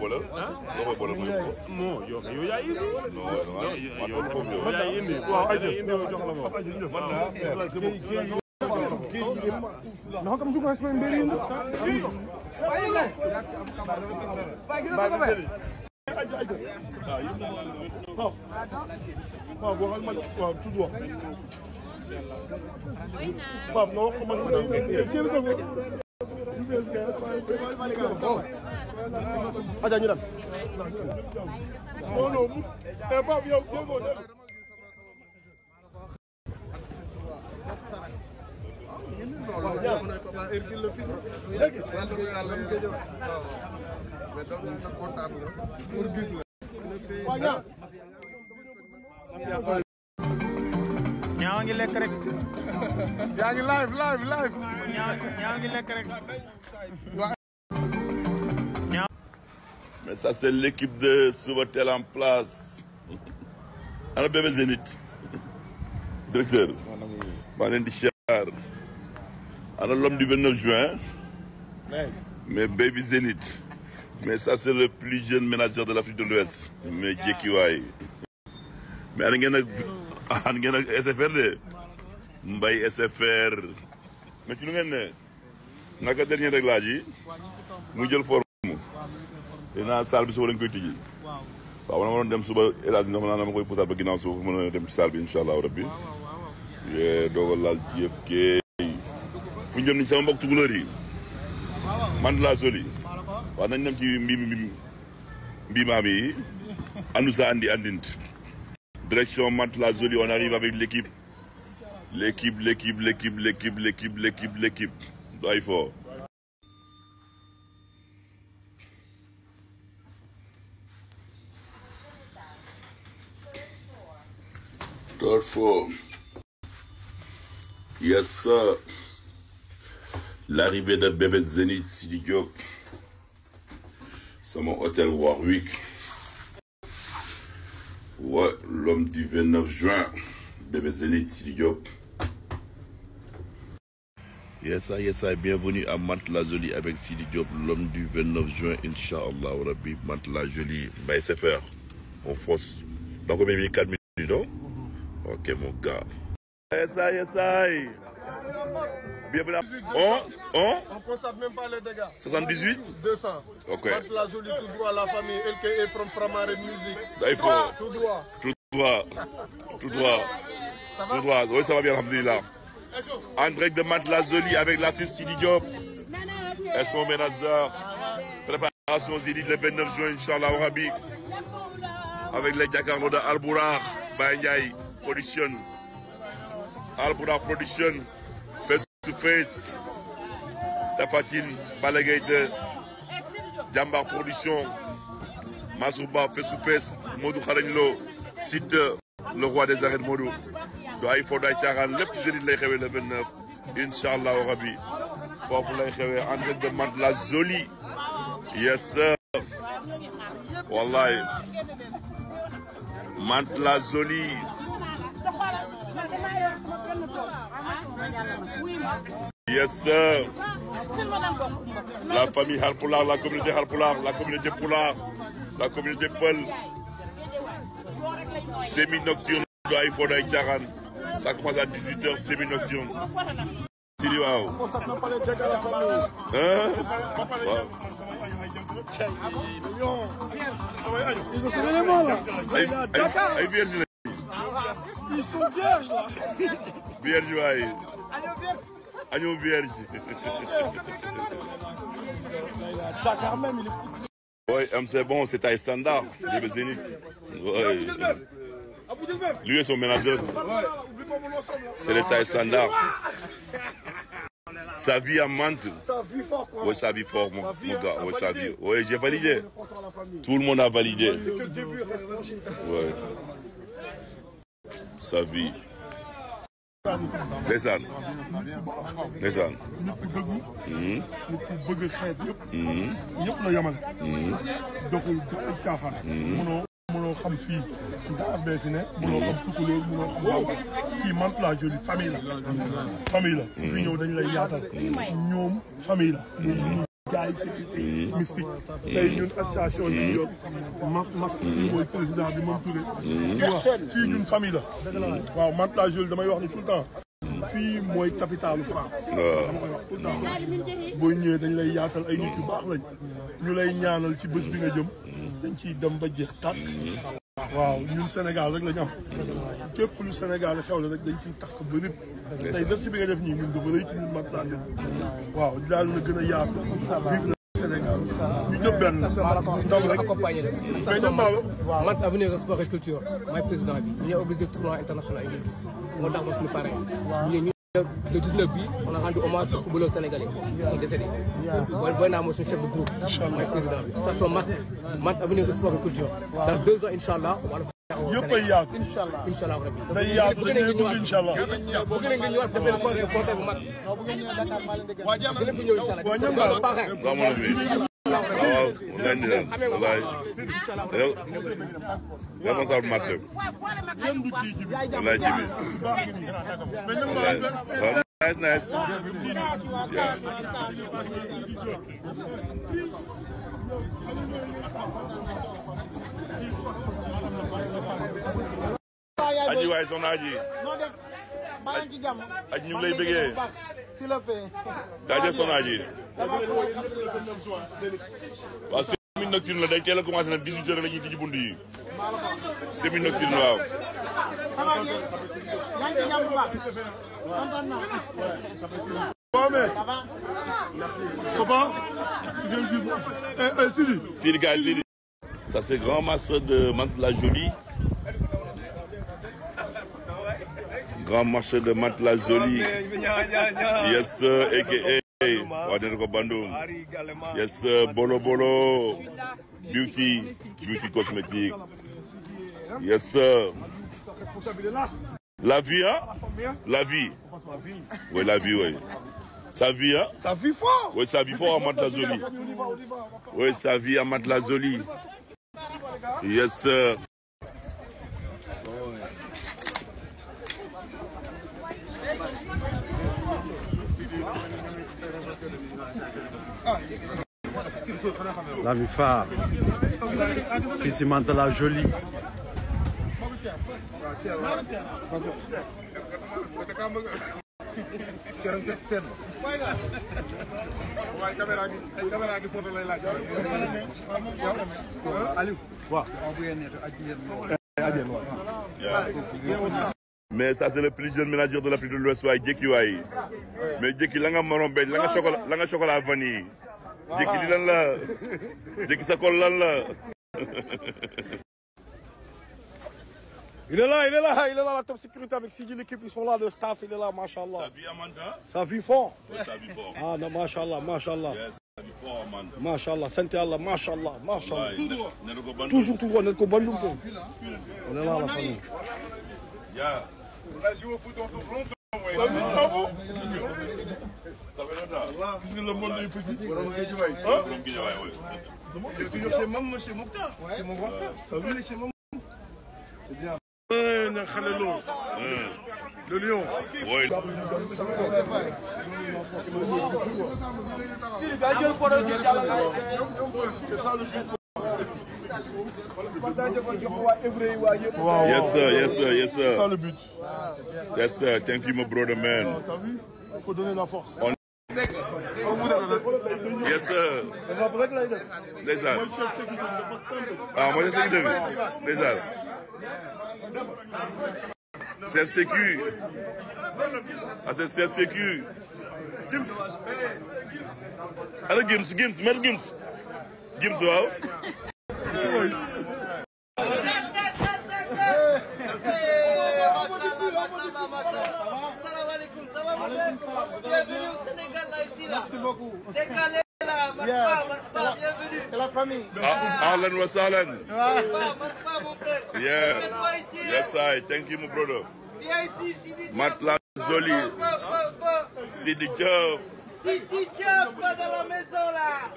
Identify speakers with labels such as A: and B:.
A: booleel. loo koy booleel mu yóbbu ko.
B: non yow yaa indi.
A: non
B: yaa indi waaw ay indi jox la ma.
C: no kam juga sama mbiri ndu aja ñu dem non non eh Pape yow déggoo waaw yaa ngi ko ba heure la fi léegi yàlla mu gëjë waaw mais donc na kontaan nga pour gis la waaw
D: ñaaw ngi lekk rek
C: yaa ngi live
D: ñaaw ngi lekk rek
A: mais ça c'est l'équipe de Subatel en place. ana bébé Zénith directeur maa leen di siyaar ana l'homme du 29 juin mais baby Zénith mais ça c'est le plus jeune manager de l'Afrique de l'Ouest mais jékkiwaay mais ana ngeen ak SFR de Mbaye SFR mais ci lu ngeen ne naka dernier réglage yi mu jël forme dinaa salle bi suba lañ koy tijji waaw man ma doon dem suba élage ndax naa ma koy pusaat ba ginnaaw suba mën a dem ci salle bi incha allah rabbi yee doogal laal JFK fu ñu jëm ni sama mbokk tukulóor yi Mandela Zoli waaw nañ dem ci mbimaam yi andu sa andint direction Mandela Zoli on arrive avec l'équipe du ay fort Third floor. Yes, sir. L'arrivée de bébé Zénith Sidi Diop. C'est mon hôtel Warwick. Ouais, l'homme du 29 juin. Bébé Zénith Sidi Diop. Yes, sir. Bienvenue à Mandela Zoli avec Sidi Diop, l'homme du 29 juin, Inch'Allah, Rabbi. Mandela Zoli, Mbaye SFR. On force. Donc, on met 4 minutes, non? Ok, mon gars. Yes, I. Bienvenue.
C: On constate même pas les dégâts.
A: 78
C: 200.
A: Ok.
C: Mandela Zoli tout droit la famille LKE from Pramare Music.
A: Là, il faut.
C: Tout droit.
A: Tout droit. Oui, ça va bien, alhamdoulilah. En direct de Mandela Zoli avec l'artiste Sidi Diop et son manager. Préparation Zénith le 29 juin, Inch'Allah, au Rabbi. Avec les Jakarlo de Albourakh, Baye Ndiaye Production. Albourakh Production. Face to Face. Tafatine, Balagay de Jambar Production. Mazouba, Face to Face. Modou Kharaglo, site le roi des arènes Modou. doy fo doy caaxaan lépp Zénith lay xewee le 29 Inch'Allah au Rabbi foofu lay xewee en direct de Mandela Zoli. Yes sir. Wallahi Mandela Zoli. Yes sir. La famille Halpulaar, la communauté Halpulaar, la communauté Pulaar, la communauté Peul. Semi-nocturne doy fo doy caaxaan. Ça commence à 18h, semi-nocturne. Sidi waaw. Hein? Ay vierge la.
C: Ils sont vierges là.
A: Vierge waay. Agneau vierge.
C: Dakar même il est.
A: Oui, c'est bon, c'est taille standard, bébé Zénith. Oui. Lui et son manager. C'est les tailles standard. Sa vie à Mantes. Oui, sa vie fort, mon gars. Oui, sa vie. Oui, j'ai validé. Tout le monde a validé. Oui. Sa vie. Ndeysaan. Ndeysaan.
C: nit ku dëggu. nit ku bëgg xeet yëpp. ñëpp la yemale. doxul dara caaxaan. mënoo xam fii Ndar bee fi ne. mënoo xam Tukulóor mënoo xam Bambara. fii Mandela Zoli famille la. famille la. fi ñëw dañ lay yaatal. ñoom famille la. jaay sécurité mystique tey ñun association New York masque bi mooy président bi moom Touré di wax fii ñun famille la waaw Mantes-la Jolie damay wax ni tout le temps fii mooy capitalu France dama koy wax tout le temps booy ñëwee dañ lay yaatal ay nit yu baax lañ ñu lay ñaanal ci bés bi nga jëm dañ ciy dem ba jeex tàkk waaw ñun Sénégal rek lañ am képp lu Sénégal xew la rek dañ ciy takk ba lépp tey def ci bi nga def nii ñun dafa rëy ci ñun Mantes-la Jolie waaw daal na gën a yaatu vive le Sénégal ñu ñëpp benn ndam rek
E: accompagné mais ñoom Mantes Avenir Sport et Culture mooy président bi ñu ñëw organisé tournoi international yi gis moo tax ma suñu parrain ñu le 19 bi on a rendu hommage aux footballeurs sénégalais qui sont décédés booy naa mooy suñu chef de groupe mooy président bi station Mantes Avenir Sport et Culture dans 2 ans inchallah
C: yëpp ay yaatu
E: inchallah rabbi
C: day yaatu dañuy bëgg inchallah
E: bëgg nañ nga ñëwaat def benn conseil bu mag gën a fi ñëw inchallah
A: waaw ngañ di leen wallaay responsable marché bi wallaay ci bi waaw nice aji waay soxna aji aji ñu ngi lay bëggee jaajëf soxna aji waaw semi nocturne la day teel a commencé nag 18 heures la ñuy tijji bunt yi semi nocturne waaw Sidi gars Sidi ça c'est grand master de Mantes-la Jolie. Grand marché de Mantes-la Jolie. Yes sir, aka waa dina ko Bandoum. Yes sir, Bolo Bolo. Beauty cosmétique. Yes sir. La vie hein? La vie. Oui la vie oui. Sa vie hein?
C: Ça vit fort.
A: Oui ça vit fort à Mantes-la Jolie. Oui ça vit à Mantes-la Jolie. Yes sir.
F: La mi phare fii si Mantes-la Jolie
A: mais ça c'est le plus jeune manager de l'Afrique de l'Ouest waaye jékki waay mais jékki la nga maroon beñ la nga chocolat vanille jékki li lan la jékki sa kol lan la.
C: Il est là, la top sécurité avec Sidi, l'équipe, ils sont là, le staff, il est là, machallah.
A: Ça vit à Mantes?
C: Ça vit fort.
A: Oui, ça vit fort.
C: Ah non, machallah.
A: Yes, ça vit fort à Mantes.
C: Machallah, santé Allah, machallah.
A: Ouais,
C: toujours, on est comme Bandoum. On est là, la famille.
A: Yeah.
C: On a joué au foot longtemps.
A: Ça fait longtemps.
C: Gis nga le monde est petit.
A: Borom Guédiawaye, oui.
C: Il est toujours chez Mam, chez Mokhtar. C'est mon grand frère. Ça veut chez Mam. C'est bien. Le lion.
A: Oui.
C: C'est ça le but.
A: Yes sir.
C: C'est ça le but.
A: Yes sir, thank you my brother man.
C: T'as vu? Il faut donner la force.
A: Yes sir. Ndeysaan. Ah mooy sécurité bi ndeysaan. Chef sécu. Ah c'est chef sécu. Ana Gims mer Gims waaw.
G: Bienvenue au Sénégal là ici là. Merci beaucoup. Décalé là, bienvenue.
C: C'est la famille.
A: Ahlan wa sahlan.
G: Marhaba mon frère.
A: Yeah. Yes I thank you my brother.
G: Viens ici Sidi.
A: Mantes-la Jolie. Sidi Diop.
G: Sidi Diop dans la maison là.